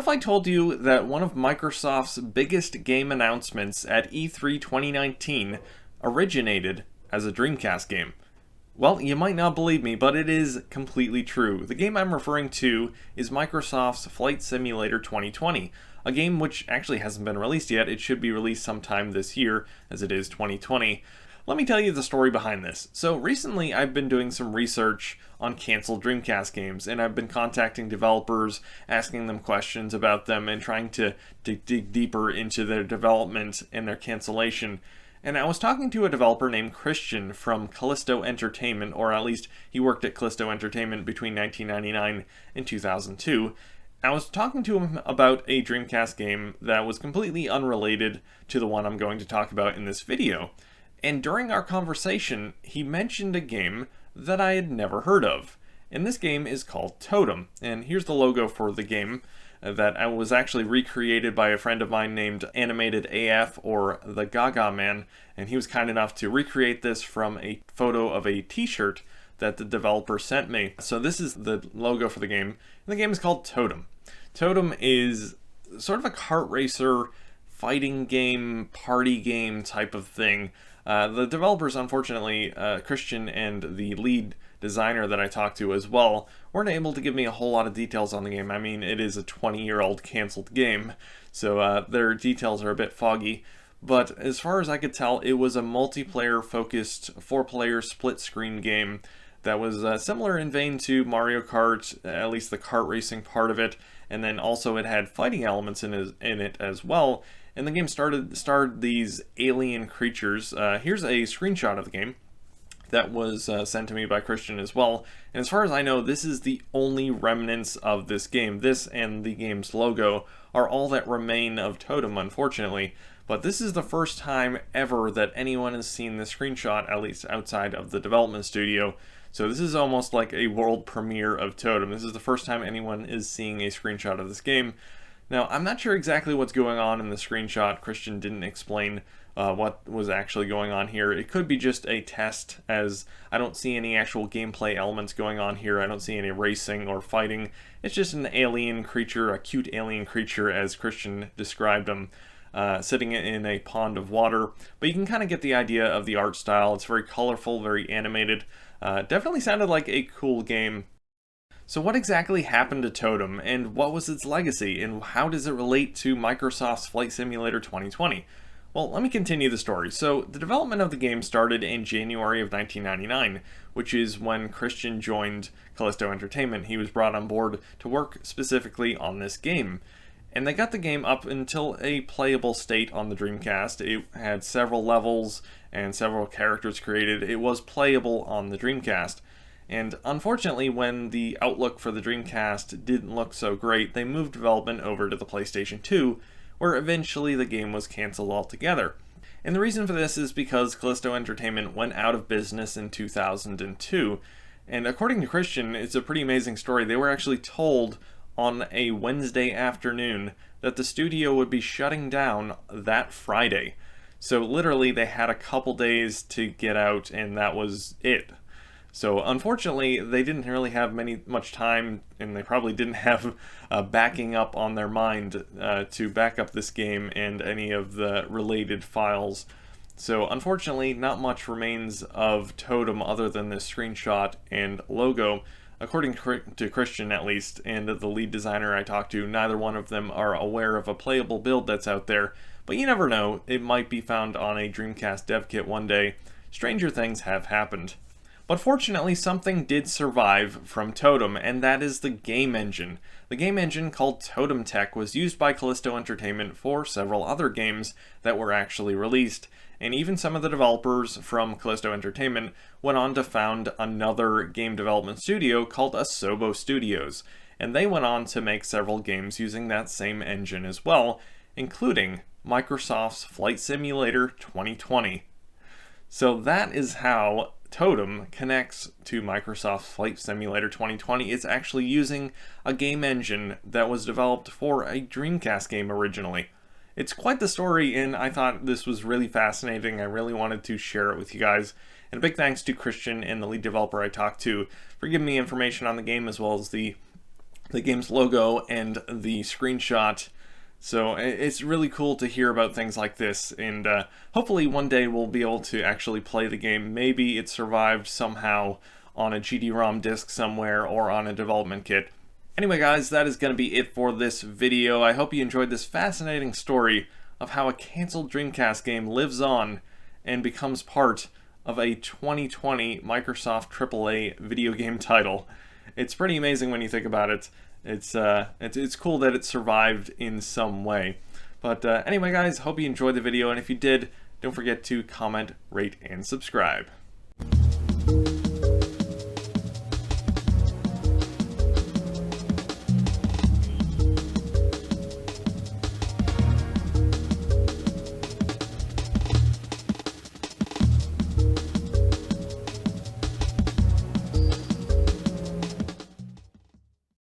if I told you that one of Microsoft's biggest game announcements at E3 2019 originated as a Dreamcast game? Well, you might not believe me, but it is completely true. The game I'm referring to is Microsoft's Flight Simulator 2020, a game which actually hasn't been released yet. It should be released sometime this year, as it is 2020. Let me tell you the story behind this. So recently I've been doing some research on canceled Dreamcast games, and I've been contacting developers, asking them questions about them, and trying to dig deeper into their development and their cancellation. And I was talking to a developer named Christian from Callisto Entertainment, or at least he worked at Callisto Entertainment between 1999 and 2002. I was talking to him about a Dreamcast game that was completely unrelated to the one I'm going to talk about in this video. And during our conversation, he mentioned a game that I had never heard of. And this game is called Totem. And here's the logo for the game that was actually recreated by a friend of mine named Animated AF, or the Gaga Man, and he was kind enough to recreate this from a photo of a t-shirt that the developer sent me. So this is the logo for the game, and the game is called Totem. Totem is sort of a kart racer, fighting game, party game type of thing. The developers, unfortunately, Christian and the lead designer that I talked to as well, weren't able to give me a whole lot of details on the game. I mean, it is a 20-year-old canceled game, so their details are a bit foggy. But as far as I could tell, it was a multiplayer-focused, 4-player split-screen game that was similar in vein to Mario Kart, at least the kart racing part of it, and then also it had fighting elements in it as well. And the game starred these alien creatures. Here's a screenshot of the game that was sent to me by Christian as well. And as far as I know, this is the only remnants of this game. This and the game's logo are all that remain of Totem, unfortunately. But this is the first time ever that anyone has seen this screenshot, at least outside of the development studio. So this is almost like a world premiere of Totem. This is the first time anyone is seeing a screenshot of this game. Now, I'm not sure exactly what's going on in the screenshot. Christian didn't explain what was actually going on here. It could be just a test, as I don't see any actual gameplay elements going on here. I don't see any racing or fighting. It's just an alien creature, a cute alien creature, as Christian described him, sitting in a pond of water. But you can kind of get the idea of the art style. It's very colorful, very animated. Definitely sounded like a cool game. So what exactly happened to Totem, and what was its legacy, and how does it relate to Microsoft's Flight Simulator 2020? Well, let me continue the story. So the development of the game started in January of 1999, which is when Christian joined Callisto Entertainment. He was brought on board to work specifically on this game. And they got the game up until a playable state on the Dreamcast. It had several levels and several characters created. It was playable on the Dreamcast. And unfortunately, when the outlook for the Dreamcast didn't look so great, they moved development over to the PlayStation 2, where eventually the game was canceled altogether. And the reason for this is because Callisto Entertainment went out of business in 2002. And according to Christian, it's a pretty amazing story. They were actually told on a Wednesday afternoon that the studio would be shutting down that Friday. So literally they had a couple days to get out, and that was it. So unfortunately, they didn't really have much time, and they probably didn't have backing up on their mind to back up this game and any of the related files. So unfortunately, not much remains of Totem other than this screenshot and logo. According to Christian, at least, and the lead designer I talked to, neither one of them are aware of a playable build that's out there. But you never know, it might be found on a Dreamcast dev kit one day. Stranger things have happened. But fortunately, something did survive from Totem, and that is the game engine. The game engine, called Totem Tech, was used by Callisto Entertainment for several other games that were actually released. And even some of the developers from Callisto Entertainment went on to found another game development studio called Asobo Studios. And they went on to make several games using that same engine as well, including Microsoft's Flight Simulator 2020. So that is how Totem connects to Microsoft's Flight Simulator 2020. It's actually using a game engine that was developed for a Dreamcast game originally. It's quite the story, and I thought this was really fascinating. I really wanted to share it with you guys. And a big thanks to Christian and the lead developer I talked to for giving me information on the game, as well as the the game's logo and the screenshot. So it's really cool to hear about things like this, and hopefully one day we'll be able to actually play the game. Maybe it survived somehow on a GD-ROM disc somewhere or on a development kit. Anyway guys, that is going to be it for this video. I hope you enjoyed this fascinating story of how a canceled Dreamcast game lives on and becomes part of a 2020 Microsoft AAA video game title. It's pretty amazing when you think about it. It's cool that it survived in some way. But anyway guys, hope you enjoyed the video, and if you did, don't forget to comment, rate, and subscribe.